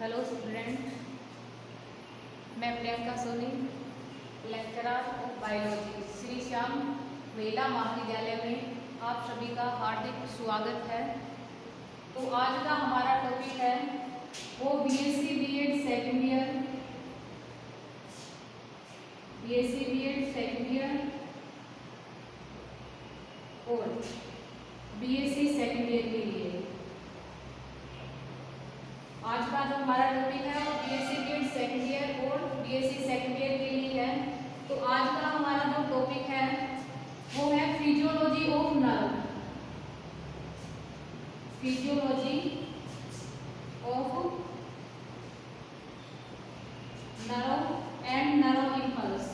Hello student, मैं Priyanka Soni, lecturer of biology Shri Shyam Mahila Mahavidyalaya में आप सभी का हार्दिक स्वागत है। तो आज का हमारा टॉपिक है वो BSc BEd second year, BSc BEd second year और बीएससी सेकेंड ईयर के लिए आज का जो हमारा टॉपिक है वो बीएससी बीएड सेकेंड ईयर और बीएससी सेकेंड ईयर के लिए है। तो आज का हमारा जो टॉपिक है वो है physiology of nerve, physiology of nerve and nerve impulse.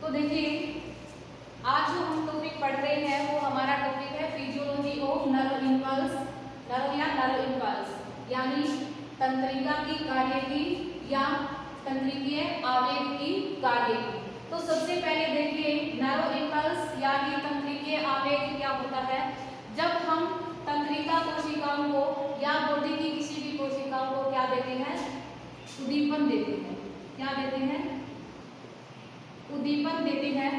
तो देखिए, आज जो हम टॉपिक पढ़ रहे हैं वो हमारा टॉपिक है physiology of nerve impulse, nerve या नर्व इंपल्स यानी तंत्रिका की कार्य की या तंत्रिकीय आवेग की कार्य की। तो सबसे पहले देखिए, नर्व इंपल्स यानी तंत्रिकीय आवेग क्या होता है। जब हम तंत्रिका कोशिकाओं को या बॉडी की किसी भी कोशिकाओं को क्या देते हैं, उद्दीपन देते हैं। क्या देते हैं? उद्दीपन देते हैं,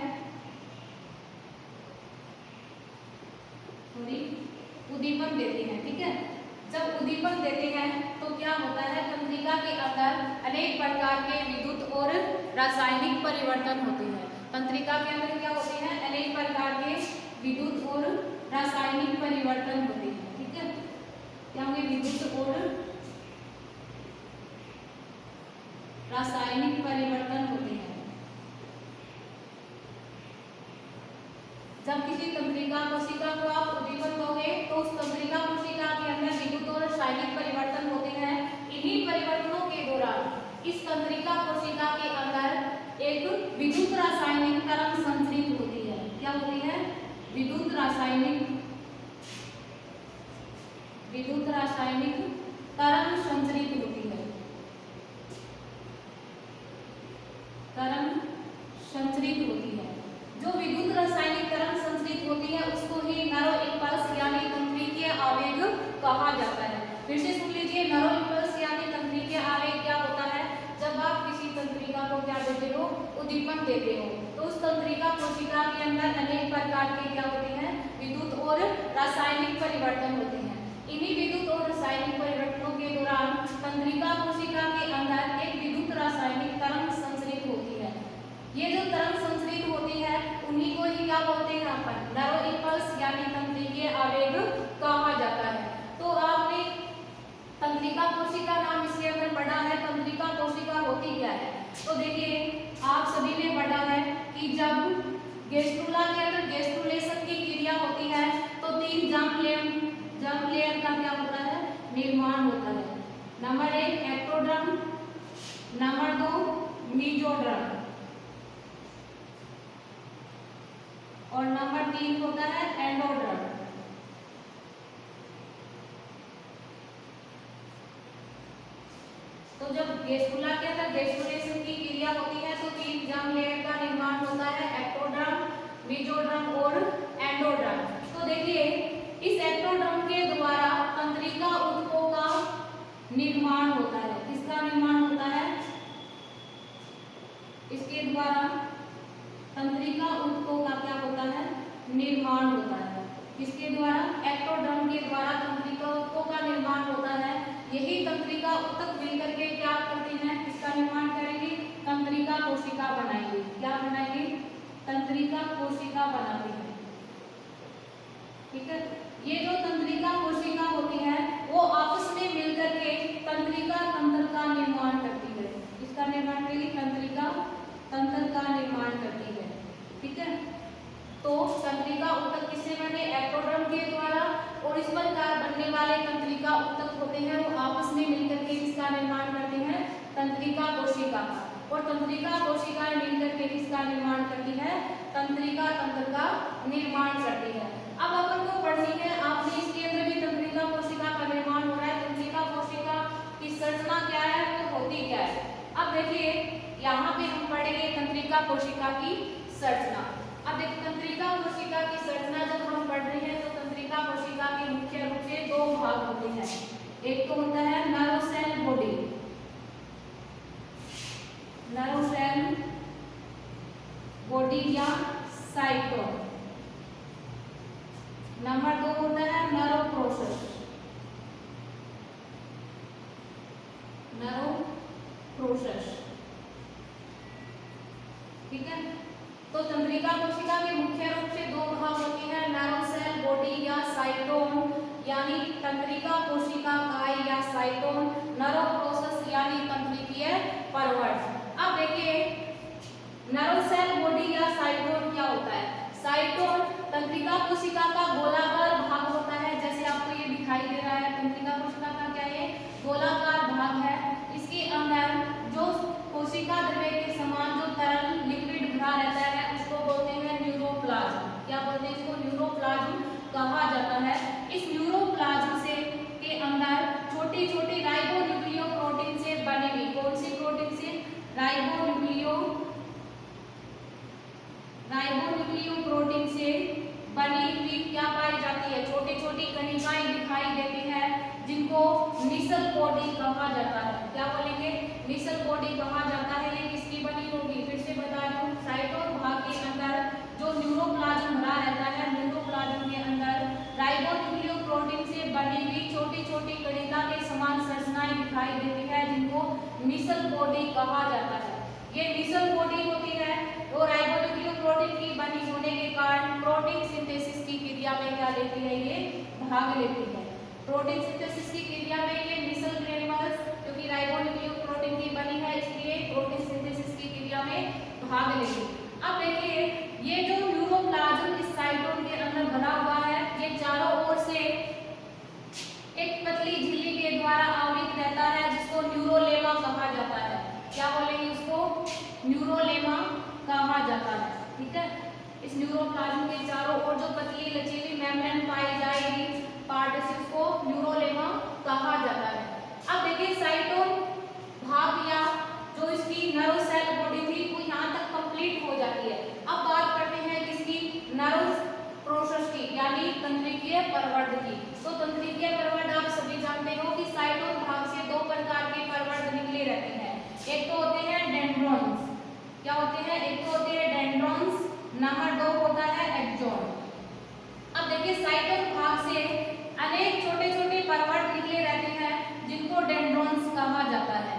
उद्दीपन देते हैं। ठीक है, जब उद्दीपन देते हैं तो क्या होता है, तंत्रिका के अंदर अनेक प्रकार के विद्युत और रासायनिक परिवर्तन होते हैं। तंत्रिका के अंदर क्या होते हैं, अनेक प्रकार के विद्युत और रासायनिक परिवर्तन होते हैं। ठीक है, क्या होंगे, विद्युत और रासायनिक परिवर्तन होते हैं। जब किसी तंत्रिका कोशिका को आप उद्दीपन दोगे तो उस तंत्रिका कोशिका के अंदर विद्युत और रासायनिक परिवर्तन होते हैं। इन्हीं परिवर्तनों के दौरान इस तंत्रिका कोशिका के अंदर एक विद्युत रासायनिक तरंग संचरित होती है। क्या होती है? विद्युत रासायनिक तरंग संचरित होती है। तरंग संचरित होती है। जो विद्युत रासायनिक तरंग संचरित होती है उसको ही नर्व इंपल्स यानी तंत्रिकीय आवेग कहा जाता है। फिर से सुन लीजिए, नर्व इंपल्स यानी तंत्रिकीय आवेग क्या होता है, जब आप किसी तंत्रिका को क्या देते हो, उद्दीपन देते हो, तो उस तंत्रिका कोशिका के अंदर अनेक प्रकार के क्या होते हैं, विद्युत और रासायनिक परिवर्तन होते हैं। इन्हीं विद्युत और रासायनिक परिवर्तनों के दौरान तंत्रिका कोशिका के अंदर एक विद्युत रासायनिक तरंग संचरित होती है। ये जो तरंग संचरित होती है उन्हीं को ही क्या बोलते हैं, अपन नर्व इंपल्स यानी तंत्रिकीय आवेग कहा जाता है। तो आपने तंत्रिका कोशिका नाम इसके अंदर पढ़ा है। तंत्रिका कोशिका होती क्या है? तो देखिए, आप सभी ने पढ़ा है कि जब गेस्ट्रुला के अंदर गेस्ट्रुलेशन की क्रिया होती है तो 3 जर्म लेयर का क्या होता है, निर्माण होता है। नंबर 1 एक्टोडर्म, नंबर 2 मीजोडर्म और नंबर 3 होता है एंडोडर्म। तो जब गेस्ट्रुला के अंदर गेस्ट्रुलेशन की क्रिया होती है तो 3 जर्म लेयर का निर्माण होता है, एक्टोडर्म, मीजोडर्म और एंडोडर्म। तो देखिए, इस एक्टोडर्म के द्वारा तंत्रिका ऊतकों का निर्माण होता है। किसका निर्माण होता है? इसके द्वारा तंत्रिका ऊतकों का क्या होता है, निर्माण होता है। किसके द्वारा? एक्टोडर्म के द्वारा तंत्रिका ऊतकों का निर्माण होता है। यही तंत्रिका ऊतक मिलकर के क्या करते हैं, किसका निर्माण करेंगे, तंत्रिका कोशिका बनाएंगे। क्या बनाएंगे? तंत्रिका कोशिका बनाते हैं। ठीक है, ये जो तंत्रिका कोशिका होती है वो आपस में मिलकर के तंत्रिका तंत्र का निर्माण करती है। किसका निर्माण करेगी? तंत्रिका तंत्र का निर्माण करती है। ठीक है, तो तंत्रिका ऊतक किससे बने? एक्टोडर्म के द्वारा। और इस प्रकार बनने वाले तंत्रिका ऊतक होते हैं वो आपस में मिलकर के किसका निर्माण करते हैं, तंत्रिका कोशिका का। और तंत्रिका कोशिकाएं मिलकर के किसका निर्माण करती है, तंत्रिका तंत्र का निर्माण करती है। अब अपन को पढ़नी है, आपने इसके अंदर भी तंत्रिका कोशिका का निर्माण हो रहा है। तंत्रिका कोशिका की संरचना क्या है, वो होती क्या है। अब देखिए, यहाँ पे हम पढ़ेंगे तंत्रिका कोशिका की संरचना। अब देखिए, तंत्रिका कोशिका की संरचना जब हम पढ़ रहे हैं तो भाग होते हैं। एक तो होता है nerve cell body, nerve cell body या साइटोन। नंबर 2 होता है नर्व प्रोसेस, नर्व प्रोसेस। ठीक है, तो तंत्रिका कोशिका के मुख्य रूप से दो भाग होते हैं, नर्व सेल बॉडी या साइटोन, यानी तंत्रिका कोशिका काय या साइटोन, नर्व प्रोसेस यानी तंत्रिकीय परवर्त। अब देखिए नर्व सेल बॉडी या साइटोन क्या होता है। साइटोन तंत्रिका कोशिका का गोलाकार भाग होता है, जैसे आपको ये दिखाई दे रहा है। तंत्रिका कोशिका का क्या है, गोलाकार भाग है। इसके अंदर जो कोशिका द्रव्य के समान जो तरल लिक्विड भरा रहता है उसको बोलते हैं न्यूरोप्लाज्म। क्या बोलते हैं इसको, न्यूरोप्लाज्म कहा जाता है। इस न्यूरोप्लाज्म से के अंदर छोटी छोटी राइबोन्यूक्लियो प्रोटीन से बनी हुई, कौन सी प्रोटीन से, राइबोन्यूक्लियो प्रोटीन से बनी हुई क्या पाई जाती है, छोटी छोटी कणिकाएं दिखाई देती है, जिनको निसल बॉडी कहा जाता है। क्या बोलेंगे, निसल बॉडी कहा जाता है। ये किसकी बनी होगी, फिर से बता दूं, साइटोन भाग के अंदर जो न्यूरोप्लाज्म भरा रहता है, न्यूरोप्लाज्म के अंदर राइबोन्यूक्लियो प्रोटीन से बनी हुई छोटी छोटी कणिका के समान संरचनाएं दिखाई देती है, जिनको निसल बॉडी कहा जाता है। ये निसल बॉडी होती है वो राइबोन्यूक्लियो प्रोटीन की बनी होने के कारण प्रोटीन सिंथेसिस की क्रिया में क्या लेती है, ये भाग लेती है। प्रोटीन सिंथेसिस की क्रिया में ये निसल ग्रेन्युल्स, क्योंकि राइबोन्यूक्लियो प्रोटीन की बनी है इसलिए प्रोटीन सिंथेसिस की क्रिया में भाग लेती है। अब देखिए ये जो न्यूरोप्लाज्म इस साइटोन के अंदर भरा हुआ है, ये चारों ओर से एक पतली झिल्ली के द्वारा आवृत रहता है, जिसको न्यूरोलेमा कहा जाता है। क्या बोलेंगे उसको, न्यूरोलेमा कहा जाता है। ठीक है, इस न्यूरोप्लाज्म के चारों ओर जो पतली लचीली मेम्ब्रेन पाई जाएगी पार्ट से, उसको न्यूरोलेमा कहा जाता है। अब देखिए साइटोन भाग या जो इसकी नर्व सेल बॉडी थी वो यहाँ तक कंप्लीट हो जाती है। अब बात करते हैं किसकी, नर्व प्रोसेस की, यानी तंत्रिकीय परवर्त की। तो तंत्रिकीय परवर्त आप सभी जानते हो कि साइटोन भाग से दो प्रकार के परवर्त निकले रहते हैं। एक तो होते हैं डेंड्रॉन्स, क्या होते हैं, एक तो होते हैं डेंड्रॉन्स, नंबर 2 होता है एक्सॉन। अब देखिए साइटोन भाग से अनेक छोटे छोटे परवर्त निकले रहते हैं, जिनको डेंड्रॉन्स कहा जाता है।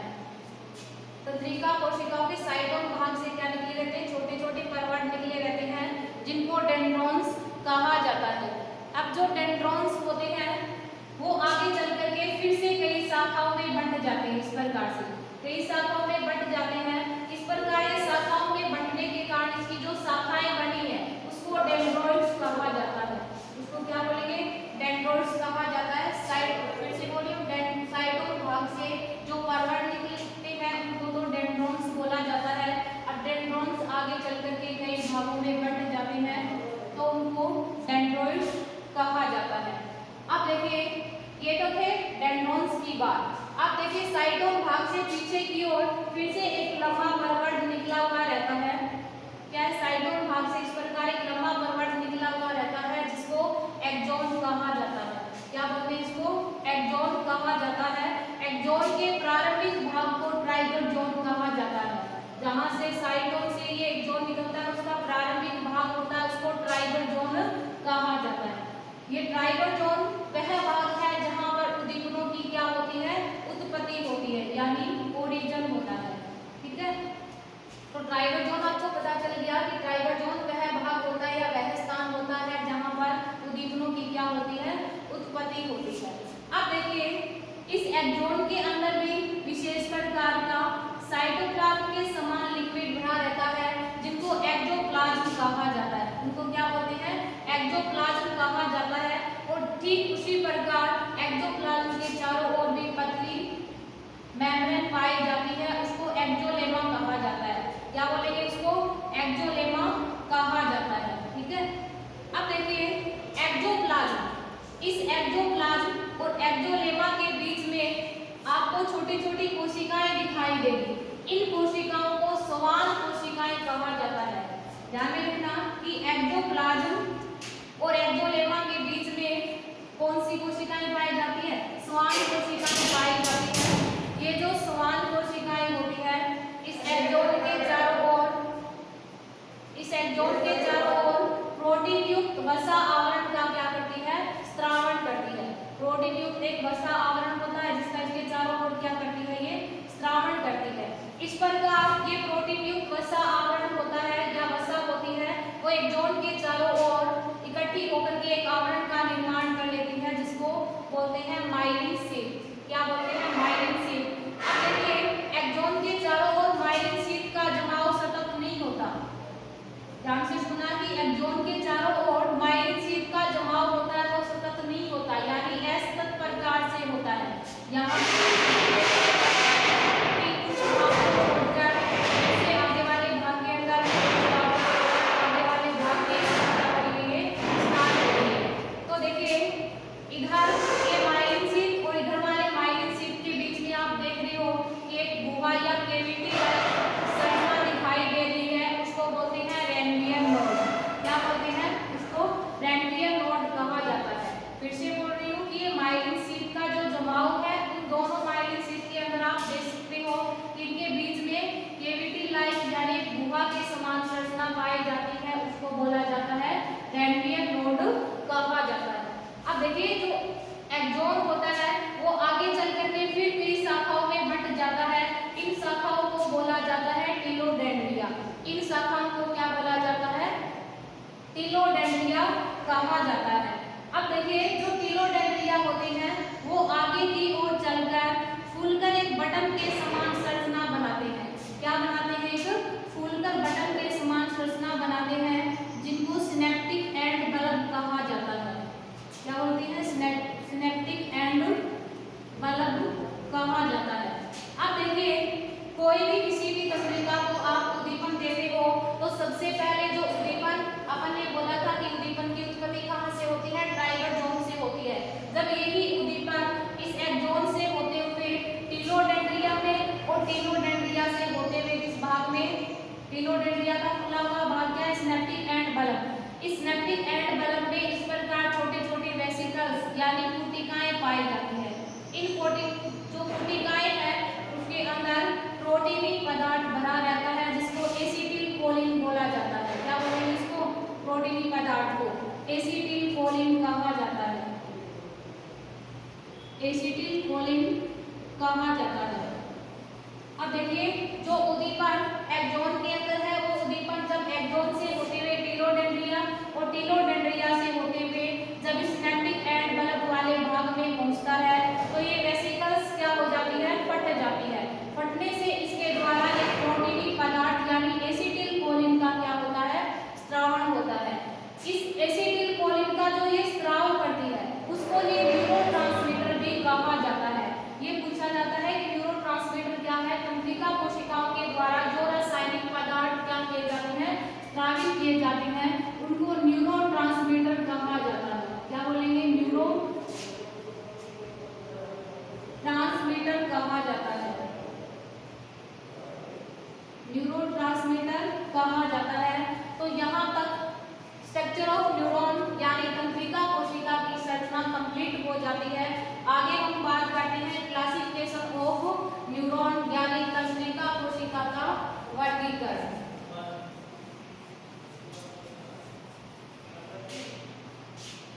तंत्रिका कोशिकाओं के साइटोन भाग से क्या निकले रहते हैं, छोटे छोटे परवर्त निकले रहते हैं, जिनको डेंड्रॉन्स कहा जाता है। अब जो डेंड्रॉन्स होते हैं वो आगे चल करके फिर से कई शाखाओं में बंट जाते हैं। इस प्रकार से कई शाखाओं में बंट जाते हैं। इस प्रकार ये शाखाओं में बंटने के कारण इसकी जो शाखाएं बनी है उसको डेंड्रोइड्स कहा जाता है। उसको क्या बोलेंगे, डेंड्रोइड्स कहा जाता है। फिर से बोलिए, साइटोन भाग से जो परवर्त निकलते हैं उनको तो डेंड्रॉन्स बोला जाता है। अब डेंड्रॉन्स आगे चल करके कई भागों में बंट जाते हैं तो उनको डेंड्रोइड्स कहा जाता है। अब देखिए ये तो थे डेंड्रॉन्स की बात। अब देखिए साइटोन भाग से पीछे की ओर फिर से एक लंबा परवर्त निकला हुआ रहता है। क्या है, साइटोन भाग से इस प्रकार एक लंबा परवर्त निकला हुआ रहता है, जिसको एक्सॉन कहा जाता है। क्या बोलते हैं इसको, एक्सॉन कहा जाता है। एक्सॉन के प्रारंभिक भाग को ट्राइगर जोन कहा जाता है। जहां से साइटोन से ये एक्सॉन निकलता है उसका प्रारंभिक भाग होता है, उसको ट्राइगर जोन कहा जाता है। ये ट्राइगर जोन वह भाग है जहां पर उद्दीपनों की क्या होती है, उत्पत्ति होती है, यानी ओरिजिन होता है। ठीक है, तो ट्राइगर जोन आपको पता चल गया कि ट्राइगर जोन वह भाग होता है या वह स्थान होता है जहां पर उद्दीपनों की क्या होती है, उत्पत्ति होती है। अब देखिए इस एक्सॉन के अंदर भी विशेष प्रकार का साइटोप्लाज्म के समान लिक्विड भरा रहता है, जिनको एक्टोप्लाज्म कहा जाता है। उनको क्या बोलते हैं, एक्टोप्लाज्म कहा जाता है। और ठीक उसी प्रकार एक्टोप्लाज्म के चारों ओर भी पतली मेम्ब्रेन पाई जाती है, उसको एक्सोलेमा कहा जाता है। क्या बोलेंगे इसको, एक्सोलेमा कहा जाता है। ठीक है, अब देखिए एक्टोप्लाज्म, इस एक्टोप्लाज्म और एक्सोलेमा के बीच में आपको छोटी छोटी कोशिकाएं दिखाई देगी। इन कोशिकाओं को स्वान कोशिकाएं कहा जाता है। ध्यान में रखना कि एक्टोप्लाज्म और एक्सोलेमा के बीच में कौन सी कोशिकाएं पाई जाती है, इस एक्सोन के चारों ओर प्रोटीन युक्त वसा आवरण का क्या करती है, स्त्रावण करती है। प्रोटीन युक्त एक वसा आवरण होता है जिसका इसके चारों ओर क्या करती है, ये स्त्रावण करती है। इस प्रकार ये प्रोटीन युक्त वसा आवरण होता है या वसा होती है, वो एक्सोन के चारों ओर इकट्ठी होकर के एक आवरण का निर्माण कर लेती है जिसको बोलते हैं माइलिन शीट। क्या बोलते हैं, माइलिन शीट। अब देखिए एक्सोन के चारों ओर माइलिन शीट का जमाव सतत नहीं होता। ध्यान से सुना कि एक्सोन के चारों ओर माइलिन शीट का जमाव होता है, वो सतत नहीं होता, यानी असतत प्रकार से होता है। यहाँ आगे वाले भाग के अंदर आगे वाले भाग के तो देखिए इधर ये माइलिन शीट और इधर वाले माइलिन शीट के बीच में आप देख रहे हो कि एक गुहा या कैविटी संरचना दिखाई दे रही है, उसको बोलते हैं रैनवियर नोड। क्या बोलते हैं, उसको रैनवियर नोड कहा जाता है। फिर से बोल रही हूँ कि ये माइलिन शीट का जो जमाव है, उन दोनों माइलिन शीट के अंदर आप देख सकते हो कि इनके बीच में कैविटी लाइक यानी गुहा के समान संरचना पाई जाती है, उसको बोला जाता है रैनवियर नोड कहा जाता है। अब देखिए जो एक्सोन होता है वो आगे चल करके फिर कई शाखाओं में बंट जाता है। इन शाखाओं को बोला जाता है टिलोडेंड्रिया। इन शाखाओं को क्या बोला जाता है, टिलोडेंड्रिया कहा जाता है। अब देखिए जो टिलोडेंड्रिया होते हैं वो आगे की ओर चलकर फूलकर एक बटन के समान संरचना बनाते हैं। क्या बनाते हैं, एक फूलकर बटन के समान संरचना बनाते हैं जिनको सिनेप्टिक एंड बल्ब कहा जाता है। क्या बोलते हैं, सिनेप्टिक एंड बल्ब कहा जाता है। अब देखिए कोई भी किसी भी तंत्रिका को आप उद्दीपन देते हो तो सबसे पहले जो उद्दीपन अपन ने बोला था कि उद्दीपन की उत्पत्ति कहाँ से होती है, ट्राइगर जोन से होती है। जब यही उद्दीपन इस एक्सोन से होते हुए टिलोडेंड्रिया में और टिलोडेंड्रिया से होते हुए किस भाग में, टिलोडेंड्रिया का खुला हुआ भाग क्या है, सिनेप्टिक एंड बल्ब। इस सिनेप्टिक एंड बल्ब में इस प्रकार छोटे छोटे वेसिकल्स यानी कोशिकाएं पाई जाती है। इन जो कोशिकाएं हैं उसके अंदर प्रोटीनी पदार्थ भरा रहता है जिसको एसिटिल कोलिन बोला जाता है। क्या बोलेंगे इसको, प्रोटीनी पदार्थ को एसिटिल कोलिन कहा जाता है, एसिटिल कोलिन कहा जाता है। अब देखिए जो उद्दीपन एक्सोन के अंदर है वो उद्दीपन जब एक्सोन से होते हुए टिलोडेंड्रिया और टिलोडेंड्रिया से होते हुए जब इस सिनेप्टिक एंड बल्ब वाले भाग में पहुंचता है तो ये वेसिकल्स क्या हो जाती है, फट जाती है। फटने से इसके द्वारा एक प्रोटीनी पदार्थ यानी एसिटिल कोलिन का क्या होता है, स्त्रावण होता है। इस एसिटिल कोलिन का जो ये स्त्राव करती है उसको ये न्यूरोट्रांसमीटर भी कहा जाता है। ये पूछा जाता है कि न्यूरोट्रांसमीटर क्या है, तंत्रिका कोशिकाओं के द्वारा जो रासायनिक पदार्थ क्या किए जाते हैं, स्रावित किए जाते हैं, उनको न्यूरोट्रांसमीटर कहा जाता है। क्या बोलेंगे, न्यूरो ट्रांसमीटर कहा जाता है, न्यूरोट्रांसमीटर कहा जाता है। तो यहाँ तक स्ट्रक्चर ऑफ न्यूरॉन यानी तंत्रिका कोशिका की संरचना कंप्लीट हो जाती है। आगे हम बात करते हैं क्लासिफिकेशन ऑफ न्यूरॉन यानी तंत्रिका कोशिका का वर्गीकरण।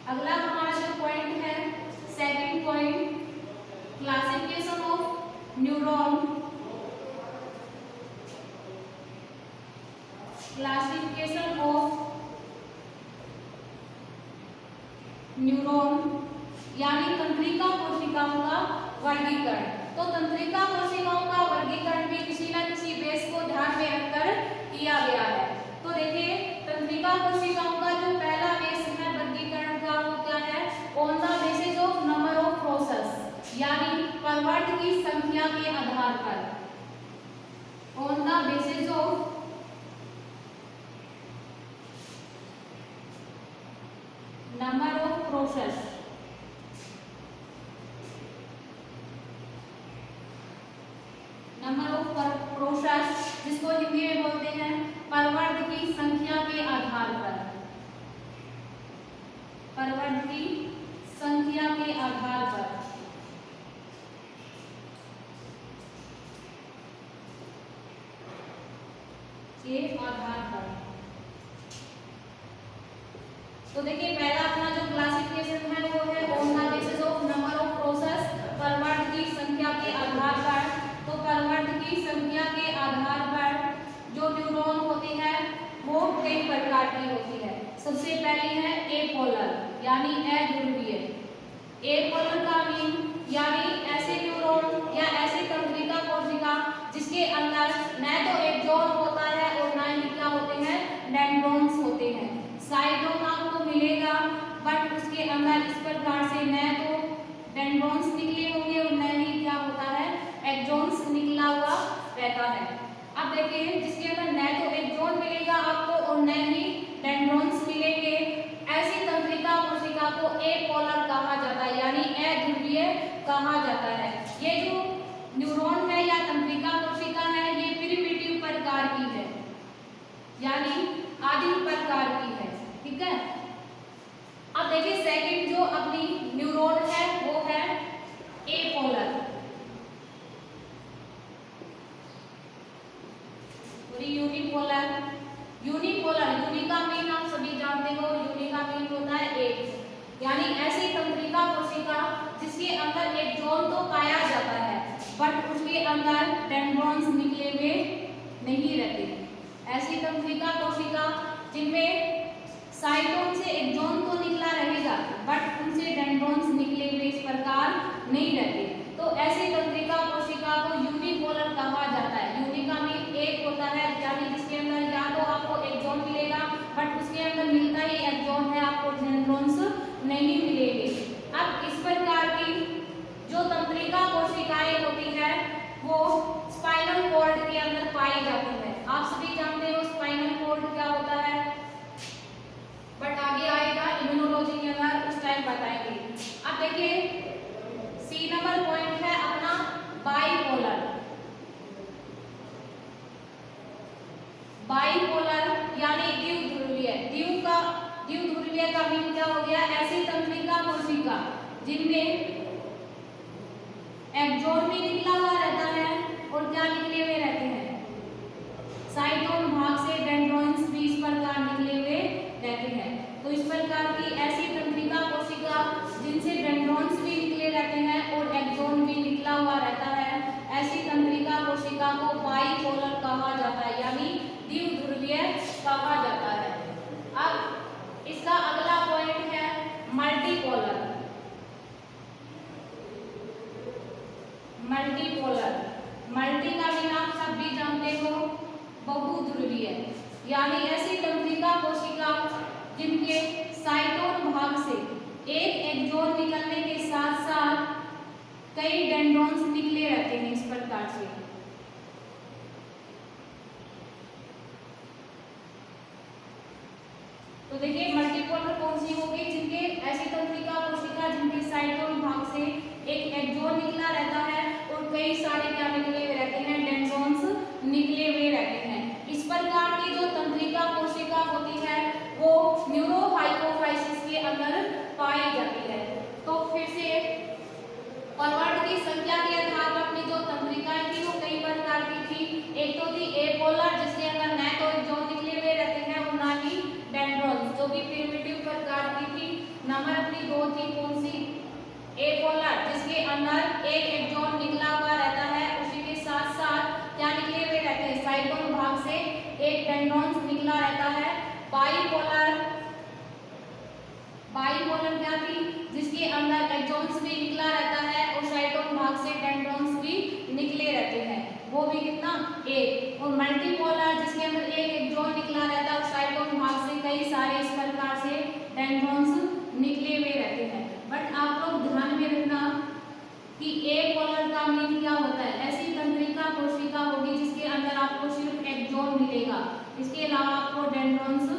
अगला हमारा जो पॉइंट है, second point, classification of neuron, classification of neuron यानी तंत्रिका कोशिकाओं का वर्गीकरण। तो तंत्रिका कोशिकाओं का वर्गीकरण भी किसी न किसी बेस को ध्यान में रखकर किया गया है। तो देखिए तंत्रिका कोशिकाओं का जो पहला बेस है वर्गीकरण का वो क्या है, on the basis of number of process यानी परवर्त की संख्या के आधार पर, on the basis of number of process, number of process जिसको हिंदी में बोलते हैं परवर्त की संख्या के आधार पर, परवर्त की संख्या के आधार पर के आधार पर तो देखिए पहला अपना जो क्लासिफिकेशन है वो है on the basis of number of process, परवर्त की संख्या के आधार पर। तो परवर्त की संख्या के आधार पर जो न्यूरॉन होती है वो कई प्रकार की होती है। सबसे पहली है एपोलर यानी अध्रुवीय। एपोलर का मीन यानी ऐसे न्यूरॉन या ऐसे तंत्रिका कोशिका जिसके अंदर न तो एक्सॉन होता है और न ही क्या होते हैं डेंड्रॉन्स होते हैं। साइटोन आपको मिलेगा बट उसके अंदर इस प्रकार से न तो डेंड्रॉन्स निकले होंगे और न ही क्या होता है एक्सॉन्स निकला हुआ रहता है। अब देखिए जिसके अंदर न तो एक्सॉन मिलेगा आपको और न ही डेंड्रॉन्स मिलेंगे, ऐसी तंत्रिका कोशिका को एपोलर कहा जाता है यानी अध्रुवीय कहा जाता है। ये जो न्यूरॉन है या तंत्रिका कोशिका है ये प्रिमिटिव प्रकार की है यानी आदिम प्रकार की है, ठीक है। अब देखिए सेकंड जो अपनी न्यूरॉन है वो है एपोलर। यूनिपोलर, यूनिपोलर यूनि का मीन आप सभी जानते हो, यूनि का मीन होता है एक, यानी ऐसी तंत्रिका कोशिका जिसके अंदर एक्सॉन तो पाया जाता है बट उसके अंदर डेंड्रॉन्स निकले हुए नहीं रहते। ऐसी तंत्रिका कोशिका जिनमें साइटोन से एक्सॉन तो निकला रहेगा बट उनसे डेंड्रॉन्स निकले हुए इस प्रकार नहीं रहते। तो ऐसी तंत्रिका कोशिका को यूनिपोलर कहा जाता है। यूनि का मीन एक होता है यानी जिसके अंदर या तो आपको एक्सॉन मिलेगा बट उसके अंदर मिलता ही एक्सॉन है, आपको डेंड्रॉन्स नहीं मिलेंगे। अब इस प्रकार की जो तंत्रिका कोशिकाएं होती है वो स्पाइनल कॉर्ड के अंदर पाई जाती है। आप सभी जानते हो स्पाइनल कॉर्ड क्या होता है बट आगे आएगा इम्यूनोलॉजी के अंदर उस टाइम बताएंगे। अब देखिए सी नंबर पॉइंट है अपना बाइपोलर। बाइपोलर यानी द्विध्रुवीय। द्विध्रुवीय का मीन क्या हो गया, ऐसी तंत्रिका कोशिका जिनमें एक्सॉन भी निकला हुआ रहता है और क्या निकले हुए रहते हैं साइटोन भाग से डेंड्रॉन्स भी इस प्रकार निकले हुए रहते हैं। तो इस प्रकार की ऐसी तंत्रिका कोशिका जिनसे डेंड्रॉन्स भी निकले रहते हैं और एक्सॉन भी निकला हुआ रहता है, ऐसी तंत्रिका कोशिका को बाइपोलर कहा जाता है यानी द्विध्रुवीय कहा जाता है। अब इसका अगला पॉइंट है मल्टीपोलर। मल्टीपोलर, मल्टी का मीन आप सब भी जानते हो बहुध्रुवीय, यानी ऐसी तंत्रिका कोशिका जिनके साइटोन भाग से एक एक्सॉन निकलने के साथ साथ कई डेंड्रॉन्स निकले रहते हैं इस प्रकार से। तो देखिए मल्टीपोलर कौन सी होगी, जिनके ऐसी तंत्रिका कोशिका जिनके साइटोन भाग से एक एक्सॉन निकला रहता है और कई सारे क्या निकले हुए रहते हैं डेंड्रॉन्स निकले हुए रहते हैं। इस प्रकार की जो तंत्रिका कोशिका होती है वो न्यूरोहाइपोफाइसिस के अंदर पाई जाती है। तो फिर से परवर्त की संख्या के आधार पर अपनी जो तंत्रिकाएं थी वो कई प्रकार की थी। एक तो थी एपोलर जिसके अंदर न तो एक्सॉन निकले हुए रहते हैं और ना ही डेंड्रॉन्स, जो भी प्रिमिटिव प्रकार की थी। नंबर अपनी दो थी कौन सी, एपोलर जिसके अंदर एक एक्सॉन निकला हुआ रहता है, उसी के साथ साथ क्या निकले हुए रहते हैं साइटोन भाग से एक डेंड्रॉन्स निकला रहता है। बाइपोलर, बाइपोलर क्या थी, जिसके अंदर एक्सॉन्स भी निकला रहता है और साइटोन भाग से डेंड्रॉन्स भी निकले रहते हैं, वो भी कितना एक। और मल्टीपोलर जिसके अंदर एक एक्सॉन निकला रहता है और साइटोन भाग से कई सारे इस प्रकार से डेंड्रॉन्स निकले हुए रहते हैं। बट आप लोग ध्यान में रखना कि एपोलर का मीन क्या होता है, ऐसी तंत्रिका कोशिका होगी जिसके अंदर आपको सिर्फ एक्सॉन मिलेगा, इसके अलावा आपको डेंड्रॉन्स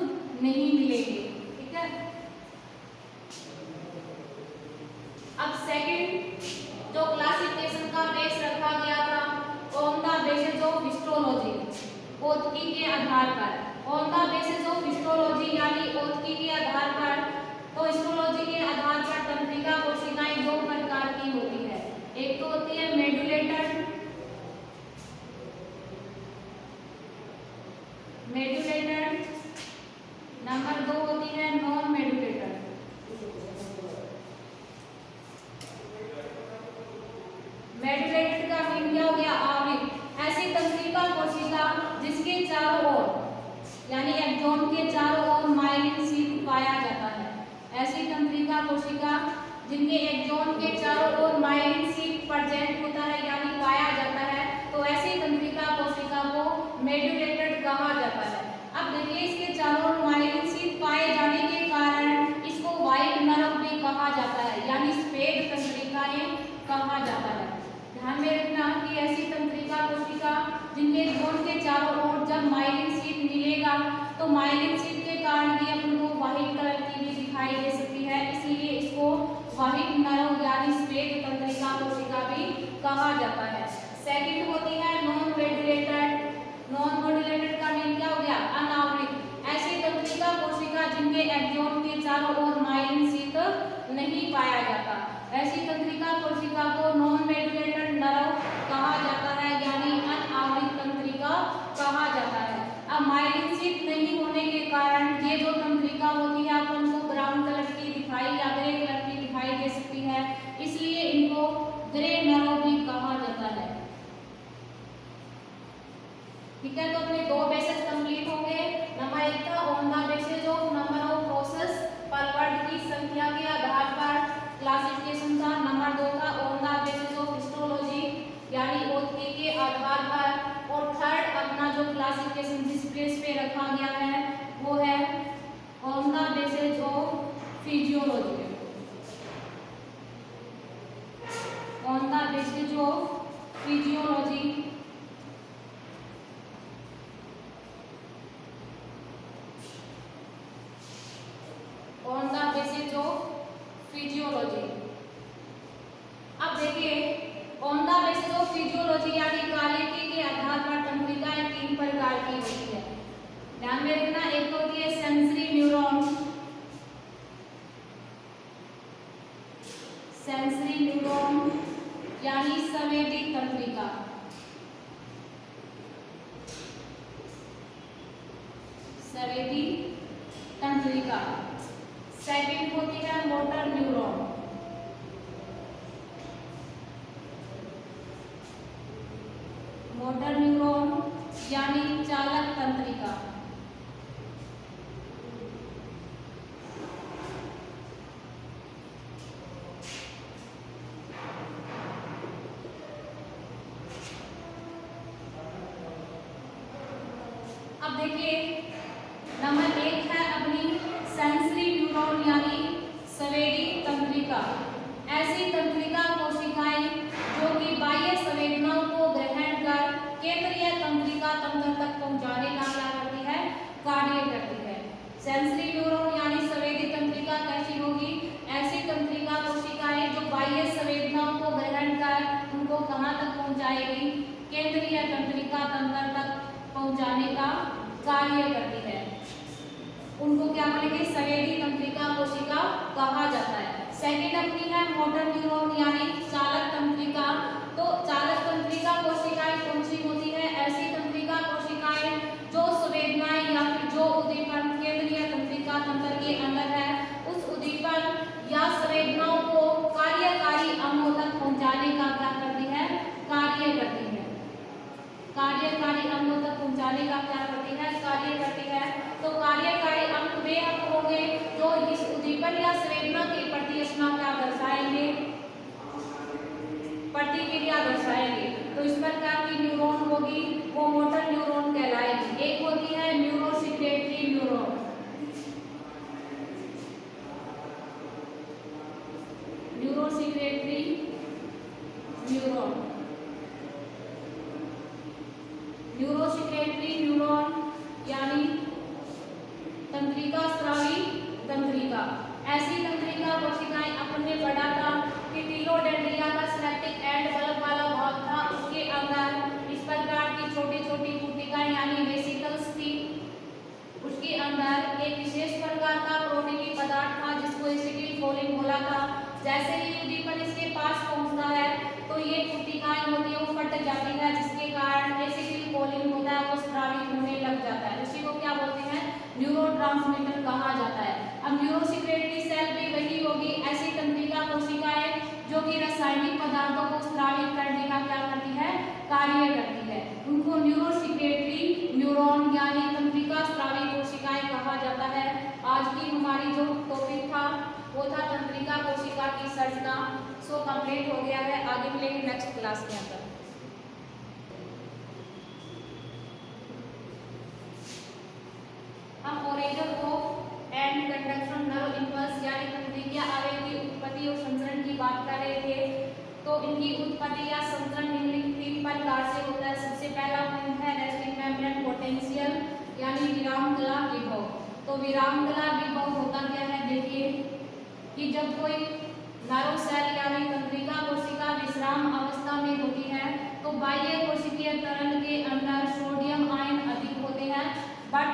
नहीं मिलेंगे, ठीक है। अब सेकंड जो क्लासिफिकेशन का बेस रखा गया था on the basis of histology, औतकी के आधार पर। On the basis of histology यानी औतकी के आधार पर। तो हिस्टोलॉजी के आधार पर तंत्रिका कोशिकाएं दो प्रकार की होती है, एक तो होती है मेडुलेटर, मेडुलेटर, नंबर दो होती है नॉन मेडुलेटर। कोशिका जिनके एक्सॉन के चारों ओर माइलिन शीथ प्रेजेंट होता है यानी पाया जाता है, तो ऐसी तंत्रिका कोशिका को मेडुलेटेड कहा जाता है। अब देखिए इसके चारों ओर माइलिन शीथ पाए जाने के कारण इसको व्हाइट नर्व भी कहा जाता है यानी सफेद तंत्रिकाएं कहा जाता है। ध्यान में रखना कि ऐसी तंत्रिका कोशिका जिनके एक्सॉन के चारों ओर जब माइलिन शीथ मिलेगा तो माइलिन शीथ के कारण ये अपन को व्हाइट कलर की भी दिखाई दे सकती है, इसलिए इसको व्हाइट नर्व यानी सफेद तंत्रिका कोशिका भी कहा जाता है। सेकंड होती है नॉन मॉड्यूलेटेड। नॉन मॉड्यूलेटेड का मीन क्या हो गया? अनावृत। ऐसी तंत्रिका कोशिका जिनके एक्सॉन के चारों ओर माइलिन शीथ नहीं पाया जाता, ऐसी तंत्रिका कोशिका को नॉन मॉड्यूलेटेड नर्व कहा जाता है यानी अनावृत तंत्रिका कहा जाता है। अब माइलिन शीथ नहीं होने के कारण ये जो तंत्रिका होती है अपन को ब्राउन कलर की दिखाई या ग्रे कलर की दिखाई दे सकती है, इसलिए इनको ग्रे नर्व भी कहा जाता है। ठीक है, तो अपने दो बेसिस कंप्लीट होंगे। नंबर 1 था on the basis of number of process पर वर्ड की संख्या के आधार पर क्लासिफिकेशन था। नंबर 2 था on the basis of histology यानी ओके के आधार पर। और थर्ड अपना जो क्लासिफिकेशन जिस बेस पे रखा गया है वो है on the basis of physiology. On the basis of physiology on the basis of physiology. अब देखिए on the basis of physiology यानी कार्यकी के आधार पर तंत्रिकाएं 3 प्रकार की होती है। ध्यान में रखना, एक तो होती है सेंसरी न्यूरॉन। सेंसरी न्यूरॉन यानी संवेदी तंत्रिका। संवेदी तंत्रिका। सेकंड होती है मोटर न्यूरॉन। मोटर न्यूरॉन यानी चालक तंत्रिका। अब देखिए नंबर 1 है अपनी सेंसरी न्यूरॉन यानी संवेदी तंत्रिका। ऐसी तंत्रिका कोशिकाएं जो कि बाह्य संवेदनाओं को ग्रहण कर केंद्रीय तंत्रिका तंत्र तक पहुंचाने का क्या करती है? कार्य करती है। सेंसरी न्यूरॉन यानी संवेदी तंत्रिका कैसी होगी? ऐसी तंत्रिका कोशिकाएं जो बाह्य संवेदनाओं को ग्रहण कर उनको कहां तक पहुंचाएगी? केंद्रीय तंत्रिका तंत्र तक पहुंचाने का कार्य करती है। उनको क्या बोलेंगे? संवेदी तंत्रिका कोशिका कहा जाता है। सेकेंड अपनी है मोटर न्यूरॉन यानी चालक तंत्रिका। तो चालक तंत्रिका कोशिकाएं कौन सी होती है? ऐसी तंत्रिका कोशिकाएं जो संवेदनाएं या फिर जो उद्दीपन केंद्रीय तंत्रिका तंत्र के अंदर है उस उद्दीपन या संवेदनाओं को कार्यकारी अंगों तक पहुंचाने का क्या करती है? कार्य करती है। कार्यकारी अंगों तक पहुंचाने का क्या करती है? कार्य करती है। तो कार्यकारी अंग वे अंग होंगे जो इस उद्दीपन या संवेदना के प्रति अपना क्या दर्शाएंगे? प्रतिक्रिया दर्शाएंगे। तो इस प्रकार की न्यूरॉन होगी वो मोटर न्यूरॉन कहलाएगी। एक होती है neurosecretory neuron. Neurosecretory neuron. Neurosecretory neuron यानी तंत्रिका स्रावी तंत्रिका। ऐसी तंत्रिका कोशिकाएं अपने पढ़ा था कि टिलोडेंड्रिया का सिनेप्टिक एंड बल्ब वाला भाग था, उसके अंदर इस प्रकार की छोटी छोटी पुटिकाएं यानी वेसिकल्स थी। उसके अंदर एक विशेष प्रकार का प्रोटीनी पदार्थ था जिसको एसिटिल कोलिन बोला था। जैसे ही उद्दीपन इसके पास पहुंचता है तो ये पुटिकाएं होती है वो फट जाती है, जिसके कारण एसिटिल कोलिन होता है वो स्रावित होने लग जाता है। उसी को क्या बोलते हैं? न्यूरोट्रांसमीटर कहा जाता है। अब न्यूरोसेक्रेटरी सेल भी वही होगी, ऐसी तंत्रिका कोशिकाएं जो कि रासायनिक पदार्थों को स्रावित करने का क्या करती है? कार्य करती है। उनको न्यूरोसेक्रेटरी न्यूरॉन यानी तंत्रिका स्रावी कोशिकाएं कहा जाता है। आज की हमारी जो टॉपिक था वो था तंत्रिका लेक्चर्स का सो कंप्लीट हो गया है। आगे मिलेंगे नेक्स्ट क्लास के अंदर। हम origin of and conduction nerve impulse यानी तंत्रिका आवेग की उत्पत्ति और संचरण की बात कर रहे थे। तो इनकी उत्पत्ति या संचरण निम्नलिखित 3 प्रकार से होता है। सबसे पहला पॉइंट है रेस्टिंग मेम्ब्रेन पोटेंशियल यानी विरामकला विभव। तो विरामकला विभव होता क्या है, देखिए कि जब कोई नर्व सेल यानी तंत्रिका कोशिका विश्राम अवस्था में होती है तो बाह्य कोशिकीय तरल के अंदर सोडियम आयन अधिक होते हैं, बट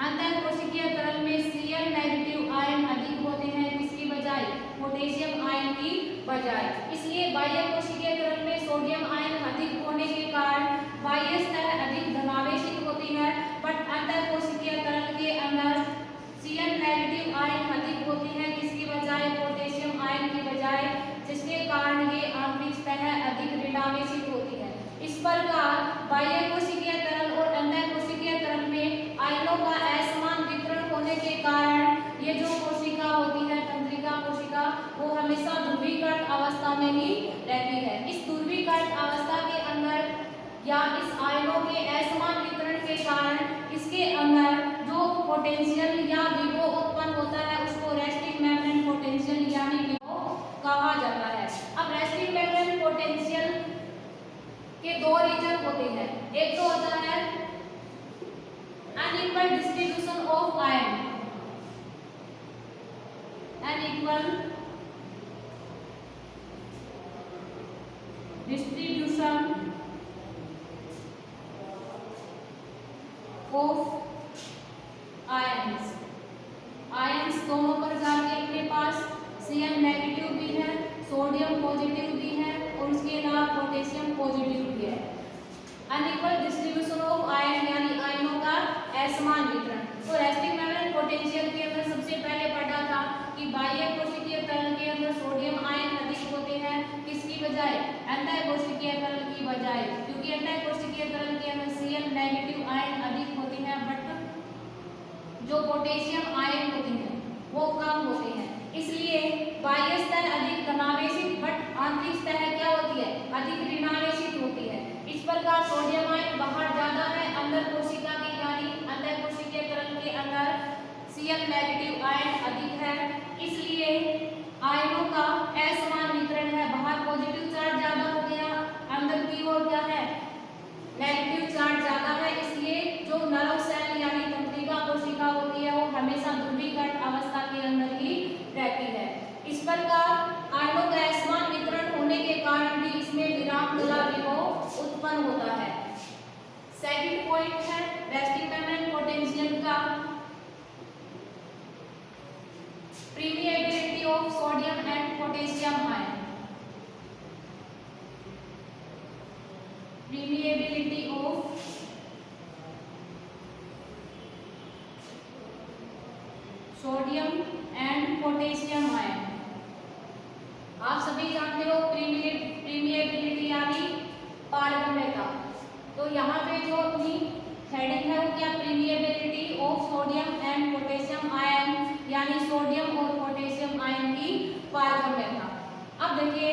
अंतर कोशिकीय तरल में Cl नेगेटिव आयन अधिक होते हैं, किसकी बजाय पोटेशियम आयन की बजाय। इसलिए बाह्य कोशिकीय तरल में सोडियम आयन अधिक होने के कारण बाह्य सतह अधिक धनावेशित होती है, बट अंतर कोशिकीय तरल के अंदर Cl नेगेटिव आयन अधिक होते हैं, किसकी बजाय पोटेशियम आयन की बजाय, जिसके कारण ये आंतरिक सतह अधिक ऋणावेशित होती है। इस प्रकार बाह्य कोशिकीय तरल और अंतर कोशिकीय तरल में आयनों का असमान वितरण होने के कारण ये जो कोशिका होती है तंत्रिका कोशिका वो हमेशा ध्रुवीकृत अवस्था में ही रहती है। इस ध्रुवीकृत अवस्था के अंदर या इस आयनों के असमान वितरण के कारण इसके अंदर जो पोटेंशियल या विभव उत्पन्न होता है उसको रेस्टिंग मेम्ब्रेन पोटेंशियल यानी विभव कहा जाता है। अब रेस्टिंग मेम्ब्रेन पोटेंशियल के 2 रीजन होते हैं। एक तो होता है unequal distribution of ion, unequal distribution of ions. Ions दोनों प्रकार के अपने पास Cl नेगेटिव भी है, सोडियम पॉजिटिव भी है और उसके अलावा पोटेशियम पॉजिटिव भी है। अनइक्वल डिस्ट्रीब्यूशन ऑफ आयन यानी आयनों का असमान वितरण। तो रेस्टिंग मेम्ब्रेन पोटेंशियल के अंदर सबसे पहले पढ़ा था कि बाह्य कोशिकीय तरल के अंदर सोडियम आयन अधिक होते हैं, किसकी बजाय अंतर कोशिकीय तरल की बजाय, क्योंकि अंतर कोशिकीय तरल के अंदर Cl नेगेटिव आयन अधिक होते हैं, बट जो पोटेशियम आयन होते हैं वो कम होते हैं। इसलिए बाह्य सतह अधिक धनावेशित बट आंतरिक सतह क्या होती है, अधिक ऋणावेशित होती है। इस प्रकार सोडियम आयन बाहर ज्यादा है, अंदर कोशिका के यानी अंतर कोशिकीय तरल के अंदर Cl नेगेटिव आयन अधिक है। इसलिए आयनों का असमान वितरण है, बाहर पॉजिटिव चार्ज ज्यादा हो गया, अंदर की ओर क्या है नेगेटिव चार्ज ज्यादा है। इसलिए जो नर्व सेल यानी तंत्रिका कोशिका होती है वो हमेशा ध्रुवीकृत अवस्था के अंदर ही रहती है। इस प्रकार आयनों का असमान वितरण होने के कारण भी इसमें विरामकला विभव उत्पन्न होता है। सेकंड पॉइंट है रेस्टिंग मेम्ब्रेन पोटेंशियल का permeability of sodium and potassium ion। permeability of sodium and potassium ion. आप सभी जानते हो permeability यानी पारगम्यता। तो यहाँ पे जो अपनी हेडिंग है वो क्या, permeability of sodium and potassium ion यानी सोडियम और पोटेशियम आयन की पारगम्यता। अब देखिए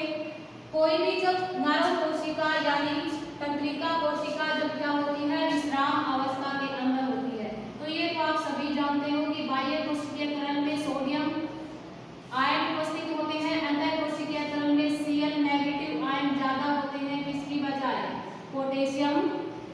कोई भी जब नर्व कोशिका यानी तंत्रिका कोशिका जब क्या होती है विश्राम अवस्था के अंदर होती है, तो ये तो आप सभी जानते हो कि बाह्य कोशिकीय तरल में सोडियम आयन उपस्थित होते हैं, अंतर कोशिकीय तरल में Cl नेगेटिव आयन ज्यादा होते हैं, किसकी बजाय पोटेशियम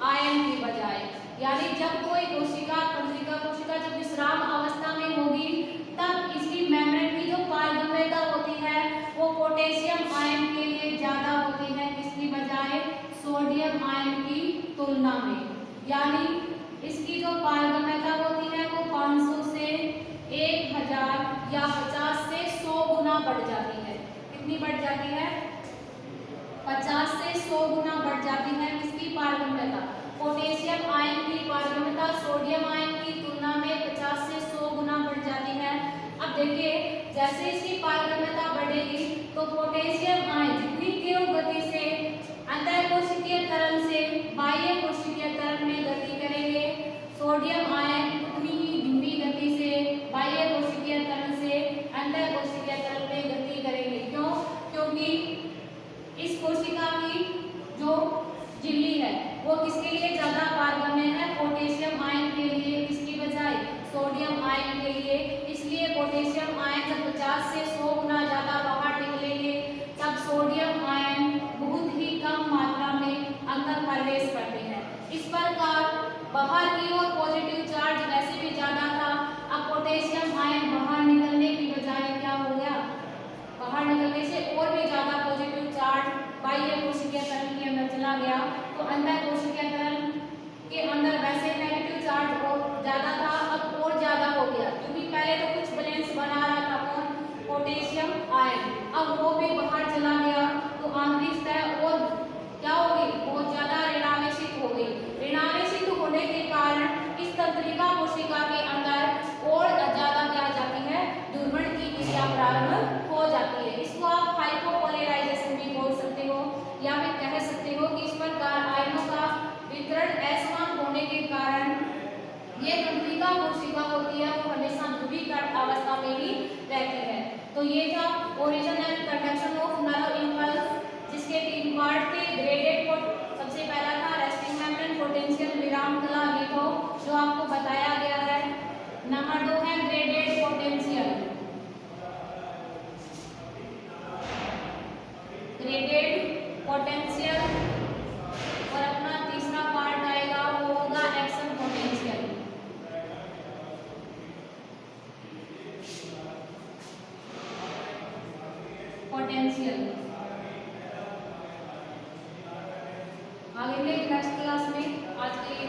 आयन की बजाय। यानी जब कोई कोशिका तंत्रिका कोशिका जब विश्राम अवस्था में होगी तब इसकी मेम्ब्रेन की जो पारगम्यता होती है वो पोटेशियम आयन के लिए ज्यादा होती है, किसकी बजाय सोडियम आयन की तुलना में। यानी इसकी जो पारगम्यता होती है वो 500 से 1000 या 50 से 100 गुना बढ़ जाती है। कितनी बढ़ जाती है, 50 से 100 गुना बढ़ जाती है किसकी पारगम्यता, पोटेशियम आयन की पारगम्यता सोडियम आयन की तुलना में 50 से 100 गुना बढ़ जाती है। अब देखिए जैसे इसकी पारगम्यता बढ़ेगी तो पोटेशियम आयन जितनी तीव्र गति से अंतर कोशिकीय तरल से बाह्य कोशिकीय तरल में गति करेंगे, सोडियम आयन उतनी ही धीमी गति से बाह्य कोशिकीय तरल से अंतर कोशिकीय तरल में गति करेंगे। क्यों, प्रकार बाहर की ओर पॉजिटिव चार्ज वैसे भी ज्यादा था, अब पोटेशियम आयन बाहर निकलने की बजाय क्या हो गया, बाहर निकलने से और भी ज्यादा पॉजिटिव चार्ज बाह्य कोशिकीय तरल के अंदर चला गया, तो अंदर कोशिकीय तरल के अंदर वैसे नेगेटिव चार्ज और ज्यादा था, अब और ज्यादा हो गया, क्योंकि पहले तो कुछ बैलेंस बना रहा था कौन, पोटेशियम आयन, अब वो भी बाहर चला गया, तो आंतरिक सतह और क्या होगी, बहुत ज्यादा ऋणावेशित हो गई। ऋणावेशित होने के कारण इस तंत्रिका कोशिका के अंदर और ज्यादा क्या जाती है, दुर्बण की क्रिया प्रारंभ हो जाती है। इसको आप हाइपोपोलराइजेशन भी बोल सकते हो, या फिर कह सकते हो कि इस प्रकार आयनों का वितरण असमान होने के कारण ये तंत्रिका कोशिका होती है वो हमेशा ध्रुवीकृत अवस्था में ही रहती है। तो ये था origin and conduction of nerve impulse, जिसके 3 पार्ट थे। ग्रेडेड सबसे पहला था रेस्टिंग मेम्ब्रेन पोटेंशियल विराम कला विभव, जो आपको बताया गया है। नंबर 2 है ग्रेडेड पोटेंशियल, ग्रेडेड पोटेंशियल, और अपना तीसरा पार्ट आएगा वो होगा एक्शन पोटेंशियल। पोटेंशियल आगे नेक्स्ट क्लास में, आज के लिए